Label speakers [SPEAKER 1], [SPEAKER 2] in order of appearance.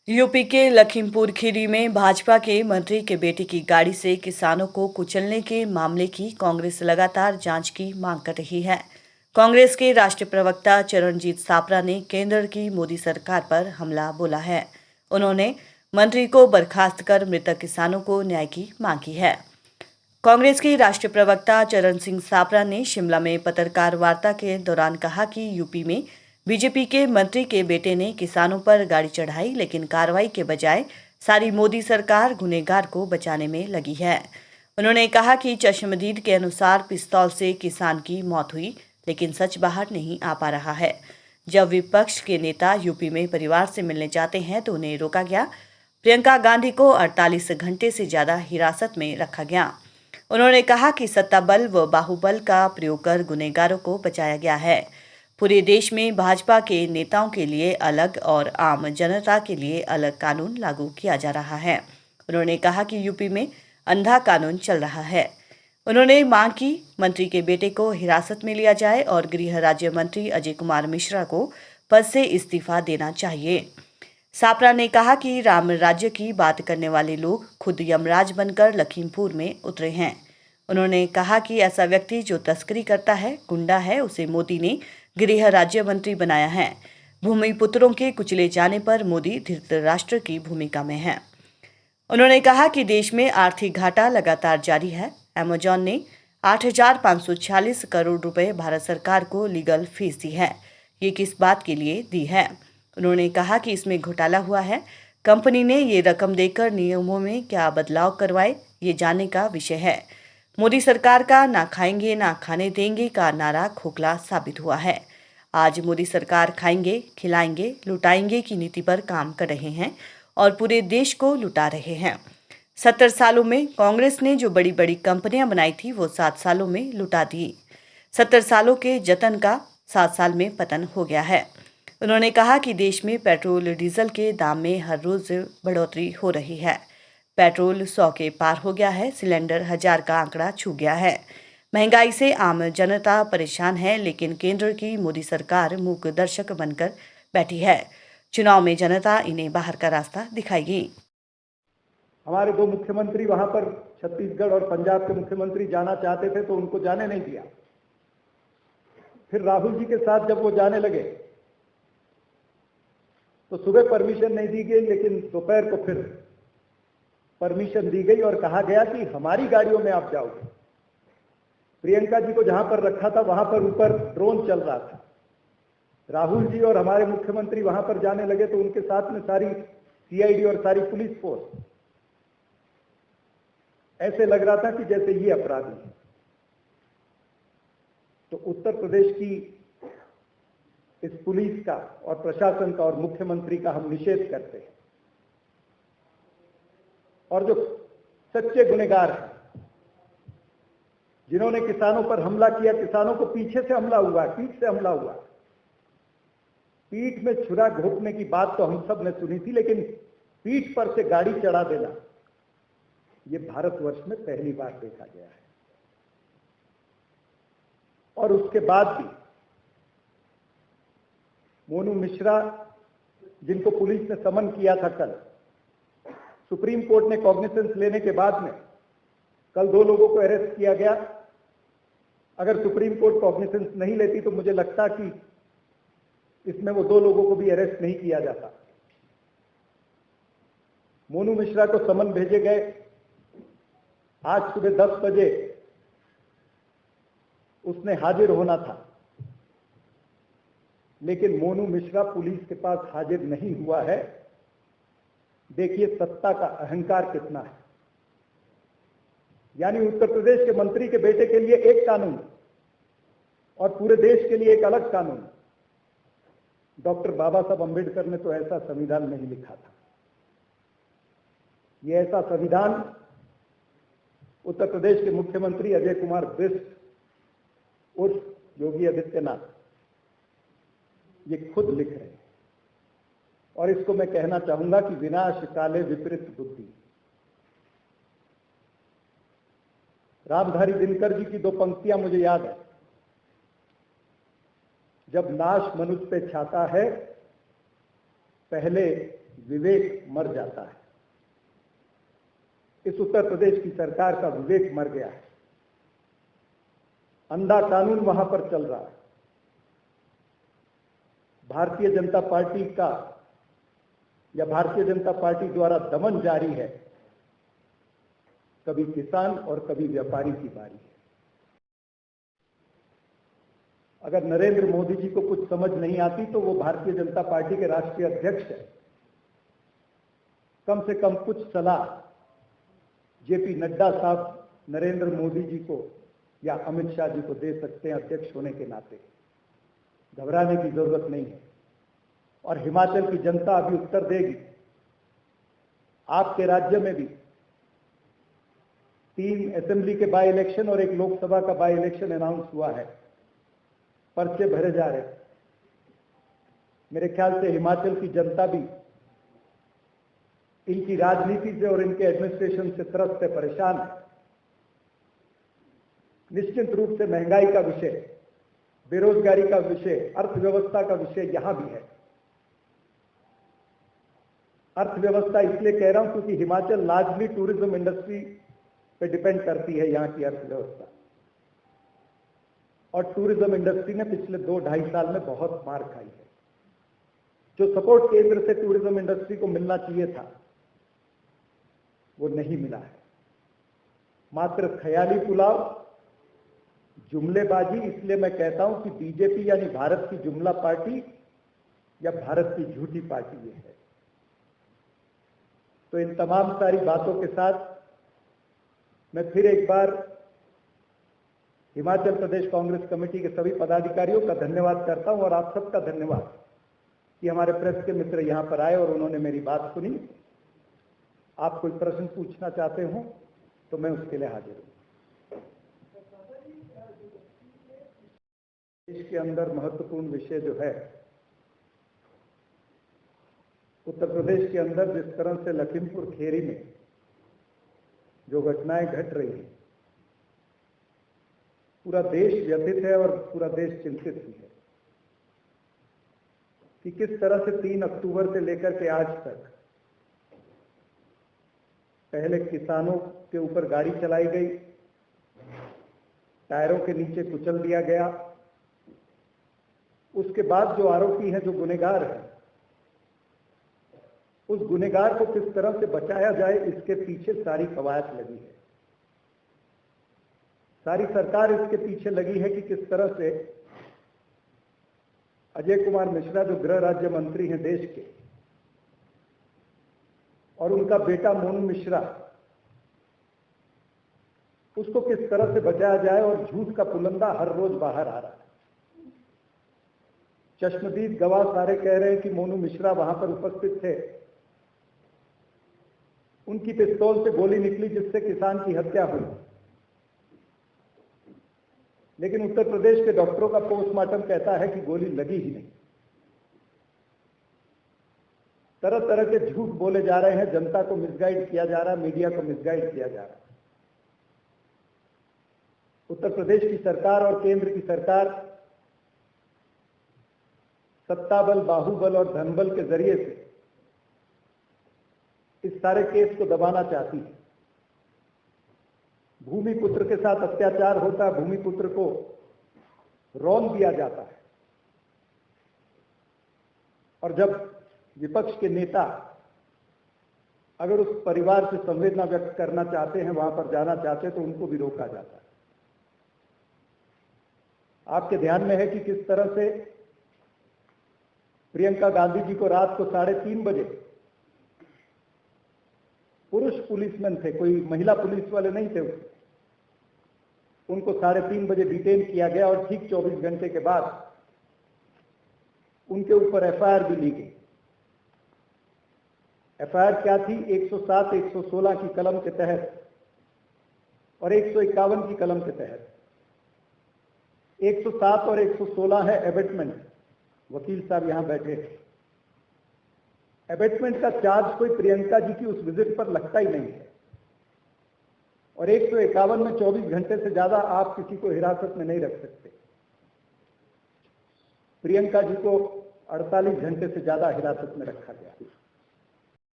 [SPEAKER 1] UP के लखीमपुर खीरी में भाजपा के मंत्री के बेटे की गाड़ी से किसानों को कुचलने के मामले की कांग्रेस लगातार जांच की मांग कर रही है। कांग्रेस के राष्ट्रीय प्रवक्ता चरणजीत सापरा ने केंद्र की मोदी सरकार पर हमला बोला है। उन्होंने मंत्री को बर्खास्त कर मृतक किसानों को न्याय की मांग की है। कांग्रेस के राष्ट्रीय प्रवक्ता चरण सिंह सापरा ने शिमला में पत्रकार वार्ता के दौरान कहा कि यूपी में बीजेपी के मंत्री के बेटे ने किसानों पर गाड़ी चढ़ाई, लेकिन कार्रवाई के बजाय सारी मोदी सरकार गुनहगार को बचाने में लगी है। उन्होंने कहा कि चश्मदीद के अनुसार पिस्तौल से किसान की मौत हुई, लेकिन सच बाहर नहीं आ पा रहा है। जब विपक्ष के नेता यूपी में परिवार से मिलने जाते हैं तो उन्हें रोका गया। प्रियंका गांधी को 48 घंटे से ज्यादा हिरासत में रखा गया। उन्होंने कहा कि सत्ता बल व बाहुबल का प्रयोग कर गुनहगारों को बचाया गया है। पूरे देश में भाजपा के नेताओं के लिए अलग और आम जनता के लिए अलग कानून लागू किया जा रहा है। उन्होंने कहा कि यूपी में अंधा कानून चल रहा है। उन्होंने मांग की मंत्री के बेटे को हिरासत में लिया जाए और गृह राज्य मंत्री अजय कुमार मिश्रा को पद से इस्तीफा देना चाहिए। सापरा ने कहा कि राम राज्य की बात करने वाले लोग खुद यमराज बनकर लखीमपुर में उतरे हैं। उन्होंने कहा कि ऐसा व्यक्ति जो तस्करी करता है, गुंडा है, उसे मोदी ने गृह राज्य मंत्री बनाया है। भूमिपुत्रों के कुचले जाने पर मोदी धृतराष्ट्र की भूमिका में है। उन्होंने कहा कि देश में आर्थिक घाटा लगातार जारी है। अमेजॉन ने 8,546 करोड़ रुपए भारत सरकार को लीगल फीस दी है। ये किस बात के लिए दी है? उन्होंने कहा कि इसमें घोटाला हुआ है। कंपनी ने ये रकम देकर नियमों में क्या बदलाव करवाए, ये जानने का विषय है। मोदी सरकार का ना खाएंगे ना खाने देंगे का नारा खोखला साबित हुआ है। आज मोदी सरकार खाएंगे, खिलाएंगे, लुटाएंगे की नीति पर काम कर रहे हैं और पूरे देश को लुटा रहे हैं। 70 सालों में कांग्रेस ने जो बड़ी बड़ी कंपनियां बनाई थी वो 7 सालों में लुटा दी। 70 सालों के जतन का 7 साल में पतन हो गया है। उन्होंने कहा कि देश में पेट्रोल डीजल के दाम में हर रोज बढ़ोतरी हो रही है। पेट्रोल 100 के पार हो गया है। सिलेंडर 1000 का आंकड़ा छू गया है। महंगाई से आम जनता परेशान है, लेकिन केंद्र की मोदी सरकार मूक दर्शक बनकर बैठी है। चुनाव में जनता इन्हें बाहर का रास्ता दिखाएगी।
[SPEAKER 2] हमारे दो मुख्यमंत्री वहां पर छत्तीसगढ़ और पंजाब के मुख्यमंत्री जाना चाहते थे तो उनको जाने नहीं दिया। फिर राहुल जी के साथ जब वो जाने लगे तो सुबह परमिशन नहीं दी गई, लेकिन दोपहर को फिर परमिशन दी गई और कहा गया कि हमारी गाड़ियों में आप जाओगे। प्रियंका जी को जहां पर रखा था वहां पर ऊपर ड्रोन चल रहा था। राहुल जी और हमारे मुख्यमंत्री वहां पर जाने लगे तो उनके साथ में सारी सीआईडी और सारी पुलिस फोर्स। ऐसे लग रहा था कि जैसे ये अपराधी है। तो उत्तर प्रदेश की इस पुलिस का और प्रशासन का और मुख्यमंत्री का हम निषेध करते हैं। और जो सच्चे गुनहगार हैं, जिन्होंने किसानों पर हमला किया, किसानों को पीछे से हमला हुआ, पीठ से हमला हुआ। पीठ में छुरा घोंपने की बात तो हम सब ने सुनी थी, लेकिन पीठ पर से गाड़ी चढ़ा देना ये भारतवर्ष में पहली बार देखा गया है। और उसके बाद भी मोनू मिश्रा, जिनको पुलिस ने समन किया था कल, सुप्रीम कोर्ट ने कॉग्निसेंस लेने के बाद में कल 2 लोगों को अरेस्ट किया गया। अगर सुप्रीम कोर्ट कॉग्निसेंस नहीं लेती तो मुझे लगता कि इसमें वो 2 लोगों को भी अरेस्ट नहीं किया जाता। मोनू मिश्रा को समन भेजे गए। आज सुबह 10 बजे उसने हाजिर होना था, लेकिन मोनू मिश्रा पुलिस के पास हाजिर नहीं हुआ है। देखिए सत्ता का अहंकार कितना है। यानी उत्तर प्रदेश के मंत्री के बेटे के लिए एक कानून और पूरे देश के लिए एक अलग कानून। डॉक्टर बाबा साहब अंबेडकर ने तो ऐसा संविधान नहीं लिखा था। यह ऐसा संविधान उत्तर प्रदेश के मुख्यमंत्री अजय कुमार बिष्ट उर्फ योगी आदित्यनाथ ये खुद लिख रहे हैं। और इसको मैं कहना चाहूंगा कि विनाश काले विपरीत बुद्धि। रामधारी दिनकर जी की 2 पंक्तियां मुझे याद है। जब नाश मनुष्य पे छाता है, पहले विवेक मर जाता है। इस उत्तर प्रदेश की सरकार का विवेक मर गया है। अंधा कानून वहां पर चल रहा है। भारतीय जनता पार्टी का या भारतीय जनता पार्टी द्वारा दमन जारी है। कभी किसान और कभी व्यापारी की बारी है। अगर नरेंद्र मोदी जी को कुछ समझ नहीं आती तो वो भारतीय जनता पार्टी के राष्ट्रीय अध्यक्ष है। कम से कम कुछ सलाह जेपी नड्डा साहब नरेंद्र मोदी जी को या अमित शाह जी को दे सकते हैं अध्यक्ष होने के नाते। घबराने की जरूरत नहीं है और हिमाचल की जनता अभी उत्तर देगी। आपके राज्य में भी 3 असेंबली के बाई इलेक्शन और 1 लोकसभा का बाई इलेक्शन अनाउंस हुआ है। पर्चे भरे जा रहे। मेरे ख्याल से हिमाचल की जनता भी इनकी राजनीति से और इनके एडमिनिस्ट्रेशन से त्रस्त है, परेशान है। निश्चित रूप से महंगाई का विषय, बेरोजगारी का विषय, अर्थव्यवस्था का विषय यहां भी है। अर्थव्यवस्था इसलिए कह रहा हूं क्योंकि हिमाचल लार्जली टूरिज्म इंडस्ट्री पे डिपेंड करती है यहां की अर्थव्यवस्था। और टूरिज्म इंडस्ट्री ने पिछले 2-2.5 साल में बहुत मार खाई है। जो सपोर्ट केंद्र से टूरिज्म इंडस्ट्री को मिलना चाहिए था वो नहीं मिला है। मात्र ख्याली पुलाव, जुमलेबाजी। इसलिए मैं कहता हूं कि बीजेपी यानी भारत की जुमला पार्टी या भारत की झूठी पार्टी ये है। तो इन तमाम सारी बातों के साथ मैं फिर एक बार हिमाचल प्रदेश कांग्रेस कमेटी के सभी पदाधिकारियों का धन्यवाद करता हूं और आप सबका धन्यवाद कि हमारे प्रेस के मित्र यहां पर आए और उन्होंने मेरी बात सुनी। आप कोई प्रश्न पूछना चाहते हो तो मैं उसके लिए हाजिर हूं। देश के अंदर महत्वपूर्ण विषय जो है, उत्तर प्रदेश के अंदर जिस तरह से लखीमपुर खेरी में जो घटनाएं घट रही हैं, पूरा देश व्यथित है और पूरा देश चिंतित भी है कि किस तरह से 3 अक्टूबर से लेकर के आज तक पहले किसानों के ऊपर गाड़ी चलाई गई, टायरों के नीचे कुचल दिया गया। उसके बाद जो आरोपी है, जो गुनहगार है, उस गुनहगार को किस तरह से बचाया जाए, इसके पीछे सारी कवायद लगी है। सारी सरकार इसके पीछे लगी है कि किस तरह से अजय कुमार मिश्रा जो गृह राज्य मंत्री हैं देश के, और उनका बेटा मोनू मिश्रा, उसको किस तरह से बचाया जाए। और झूठ का पुलंदा हर रोज बाहर आ रहा है। चश्मदीद गवाह सारे कह रहे हैं कि मोनू मिश्रा वहां पर उपस्थित थे, उनकी पिस्तौल से गोली निकली जिससे किसान की हत्या हुई। लेकिन उत्तर प्रदेश के डॉक्टरों का पोस्टमार्टम कहता है कि गोली लगी ही नहीं। तरह तरह के झूठ बोले जा रहे हैं, जनता को मिसगाइड किया जा रहा है, मीडिया को मिसगाइड किया जा रहा है। उत्तर प्रदेश की सरकार और केंद्र की सरकार सत्ताबल, बाहुबल और धनबल के जरिए से इस सारे केस को दबाना चाहती है। भूमिपुत्र के साथ अत्याचार होता है, भूमिपुत्र को रौंद दिया जाता है। और जब विपक्ष के नेता अगर उस परिवार से संवेदना व्यक्त करना चाहते हैं, वहां पर जाना चाहते हैं, तो उनको भी रोका जाता है। आपके ध्यान में है कि किस तरह से प्रियंका गांधी जी को रात को 3:30 बजे पुरुष पुलिसमैन थे, कोई महिला पुलिस वाले नहीं थे, उनको 3:30 बजे डिटेन किया गया और ठीक 24 घंटे के बाद उनके ऊपर एफआईआर भी ली गई। एफआईआर क्या थी? 107, 116 की कलम के तहत और 151 की कलम के तहत। 107 और 116 है एबेटमेंट। वकील साहब यहां बैठे थे। एबेटमेंट का चार्ज कोई प्रियंका जी की उस विजिट पर लगता ही नहीं है। और 151 में 24 घंटे से ज्यादा आप किसी को हिरासत में नहीं रख सकते। प्रियंका जी को 48 घंटे से ज्यादा हिरासत में रखा गया।